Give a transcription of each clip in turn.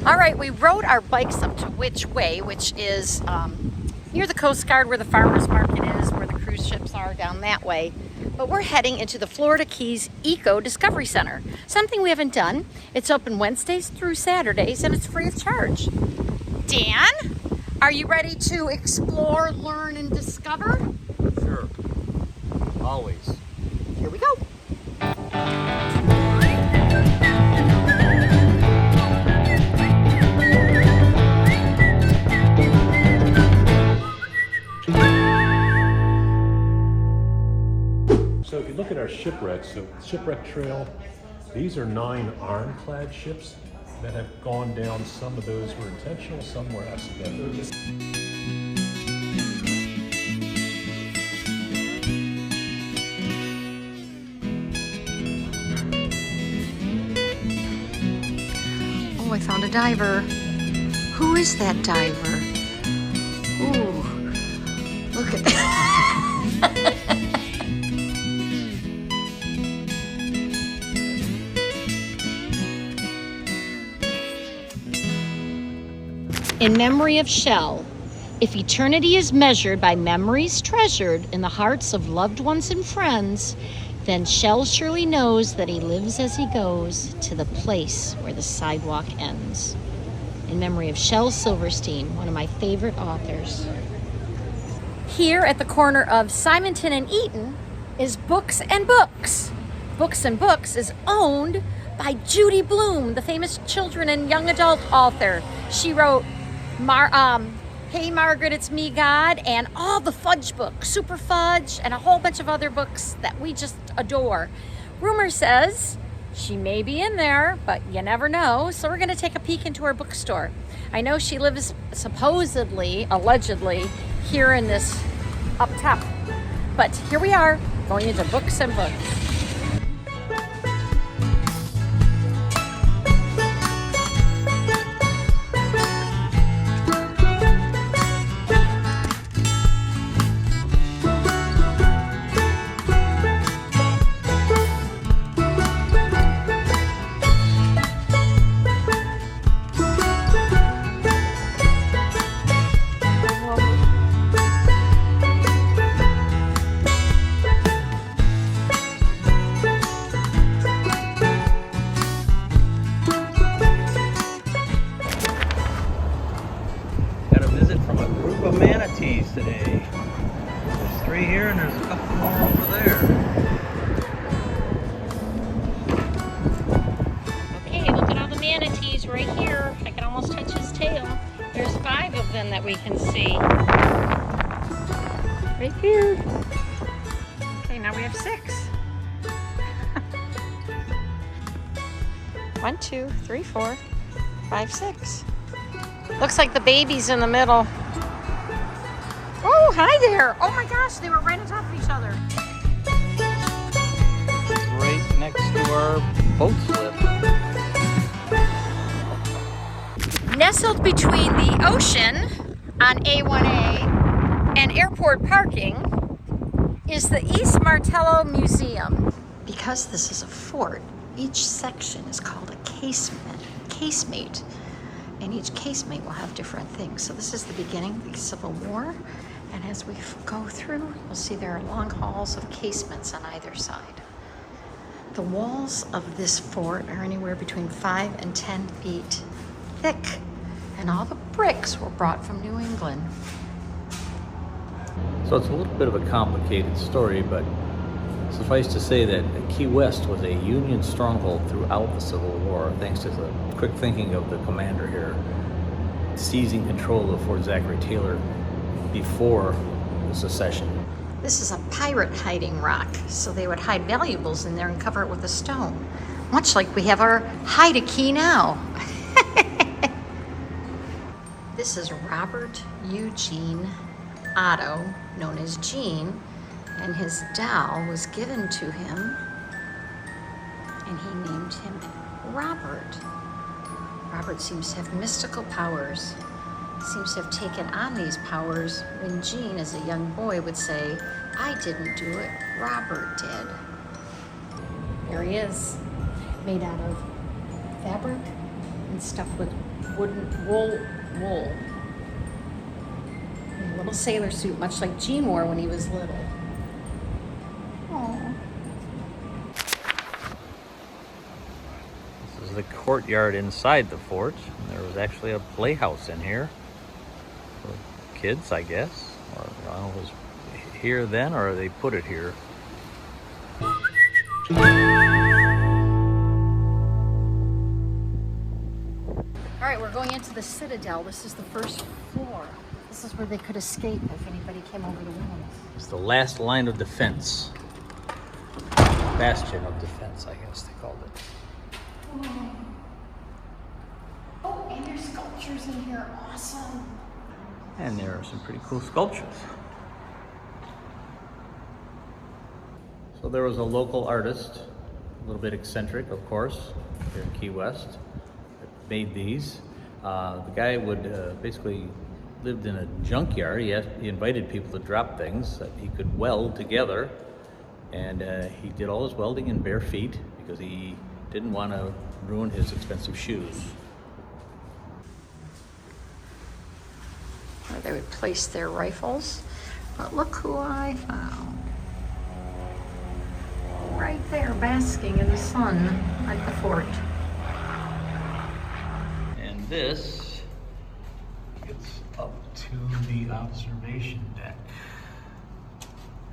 All right, we rode our bikes up to Which Way, which is near the Coast Guard where the farmers market is, where the cruise ships are down that way. But we're heading into the Florida Keys Eco Discovery Center, something we haven't done. It's open Wednesdays through Saturdays and it's free of charge. Dan, are you ready to explore, learn, and discover? Sure, always. Here we go. So if you look at our shipwrecks, so shipwreck trail, these are 9 ironclad ships that have gone down. Some of those were intentional, some were accidental. Oh, I found a diver. Who is that diver? Ooh, look at In memory of Shell, if eternity is measured by memories treasured in the hearts of loved ones and friends, then Shell surely knows that he lives as he goes to the place where the sidewalk ends. In memory of Shel Silverstein, one of my favorite authors. Here at the corner of Simonton and Eaton is Books and Books. Books and Books is owned by Judy Blume, the famous children and young adult author. She wrote Hey Margaret, It's Me, God, and all the Fudge books, Super Fudge, and a whole bunch of other books that we just adore. Rumor says she may be in there, but you never know. So we're gonna take a peek into her bookstore. I know she lives supposedly, allegedly, here in this up top. But here we are, going into Books and Books. Manatees today. There's 3 here and there's a couple more over there. Okay, look at all the manatees right here. I can almost touch his tail. There's 5 of them that we can see. Right here. Okay, now we have 6. 1, 2, 3, 4, 5, 6. Looks like the baby's in the middle. Oh, hi there. Oh my gosh, they were right on top of each other. Right next to our boat slip. Nestled between the ocean on A1A and airport parking is the East Martello Museum. Because this is a fort, each section is called a casemate, and each casemate will have different things. So this is the beginning of the Civil War. And as we go through, you'll see there are long halls of casements on either side. The walls of this fort are anywhere between 5 and 10 feet thick, and all the bricks were brought from New England. So it's a little bit of a complicated story, but suffice to say that Key West was a Union stronghold throughout the Civil War, thanks to the quick thinking of the commander here, seizing control of Fort Zachary Taylor before the secession. This is a pirate hiding rock, so they would hide valuables in there and cover it with a stone, much like we have our hide a key now. This is Robert Eugene Otto, known as Gene, and his doll was given to him, and he named him Robert. Robert seems to have mystical powers. Seems to have taken on these powers when Gene, as a young boy, would say, I didn't do it, Robert did. There he is, made out of fabric and stuff with wool. And a little sailor suit, much like Gene wore when he was little. Aww. This is the courtyard inside the fort. There was actually a playhouse in here for kids, I guess. Or I don't know if it was here then or they put it here. All right, we're going into the Citadel. This is the first floor. This is where they could escape if anybody came over the walls. It's the last line of defense. Bastion of defense, I guess they called it. Oh, and there's sculptures in here. Awesome. And there are some pretty cool sculptures. So there was a local artist, a little bit eccentric, of course, here in Key West, that made these. The guy would basically lived in a junkyard. He invited people to drop things that he could weld together, and he did all his welding in bare feet because he didn't want to ruin his expensive shoes. Where they would place their rifles. But look who I found. Right there, basking in the sun at the fort. And this gets up to the observation deck.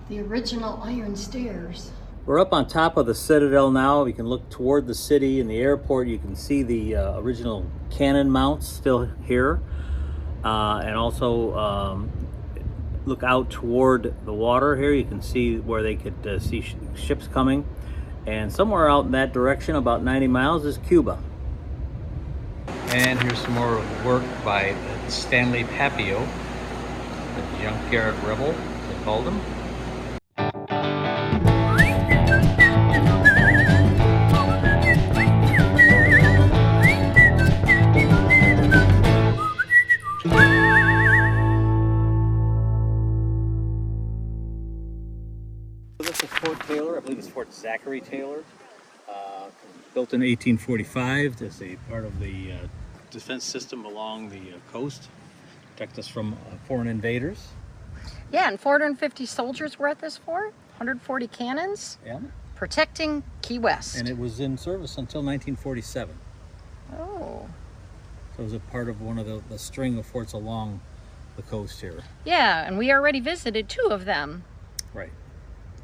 The original iron stairs. We're up on top of the Citadel now. We can look toward the city and the airport. You can see the original cannon mounts still here. And also look out toward the water here. You can see where they could see ships coming. And somewhere out in that direction, about 90 miles, is Cuba. And here's some more work by Stanley Papio, the junkyard rebel, they called him. This is Fort Taylor. I believe it's Fort Zachary Taylor. Built in 1845 as a part of the defense system along the coast, protect us from foreign invaders. Yeah, and 450 soldiers were at this fort, 140 cannons, Yeah. protecting Key West. And it was in service until 1947. Oh. So it was a part of one of the string of forts along the coast here. Yeah, and we already visited 2 of them. Right.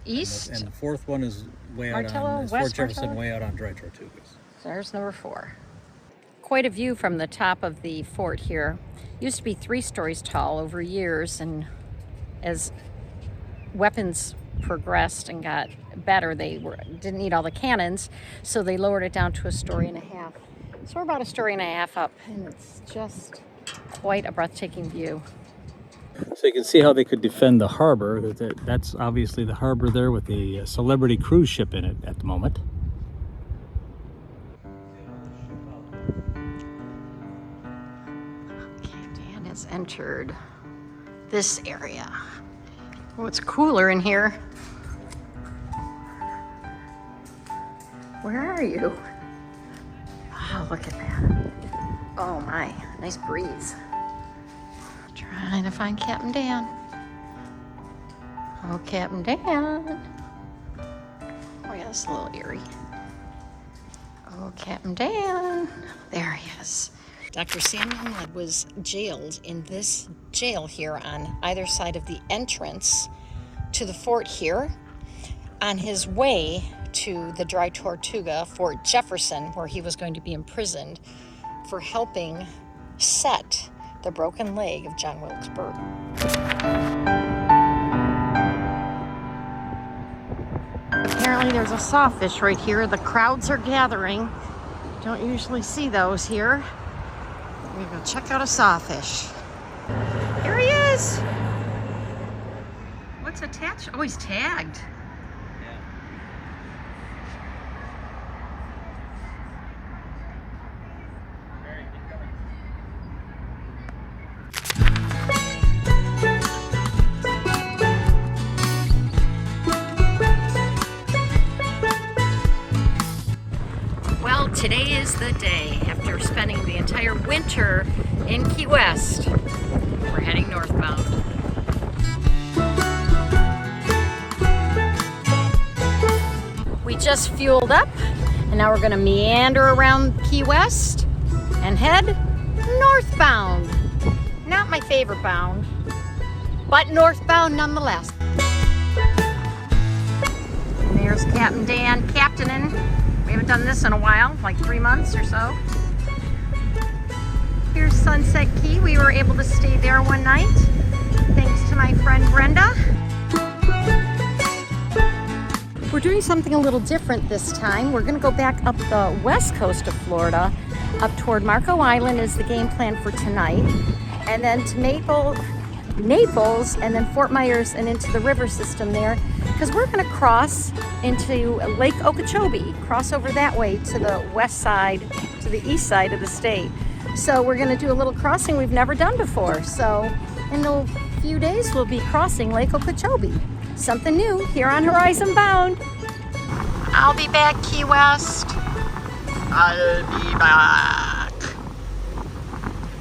East. And the 4th one is way out Martello, on West Fort Jefferson, Martello? way out on Dry Tortugas. There's number 4. Quite a view from the top of the fort here. Used to be 3 stories tall over years, and as weapons progressed and got better, didn't need all the cannons, so they lowered it down to 1.5 stories. So we're about 1.5 stories up, and it's just quite a breathtaking view. So you can see how they could defend the harbor. That's obviously the harbor there with the Celebrity cruise ship in it at the moment. Dan has entered this area. Oh, it's cooler in here. Where are you? Oh, look at that. Oh my, nice breeze. Trying to find Captain Dan. Oh, Captain Dan. Oh yeah, it's a little eerie. Oh, Captain Dan. There he is. Dr. Samuel Mudd was jailed in this jail here on either side of the entrance to the fort here, on his way to the Dry Tortuga, Fort Jefferson, where he was going to be imprisoned for helping set the broken leg of John Wilkes-Booth. Apparently there's a sawfish right here. The crowds are gathering. Don't usually see those here. We're gonna go check out a sawfish. Here he is. What's attached? Oh, he's tagged. Well, today is the day. After are spending the entire winter in Key West. We're heading northbound. We just fueled up, and now we're gonna meander around Key West and head northbound. Not my favorite bound, but northbound nonetheless. And there's Captain Dan captaining. We haven't done this in a while, like 3 months or so. Here's Sunset Key. We were able to stay there one night, thanks to my friend Brenda. We're doing something a little different this time. We're gonna go back up the west coast of Florida, up toward Marco Island is the game plan for tonight, and then to Naples, and then Fort Myers and into the river system there, because we're gonna cross into Lake Okeechobee, cross over that way to the west side, to the east side of the state. So we're gonna do a little crossing we've never done before. So in a few days, we'll be crossing Lake Okeechobee. Something new here on Horizon Bound. I'll be back, Key West. I'll be back.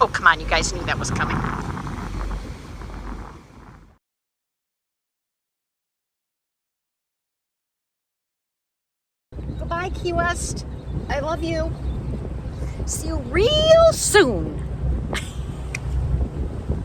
Oh, come on, you guys knew that was coming. Goodbye, Key West. I love you. See you real soon.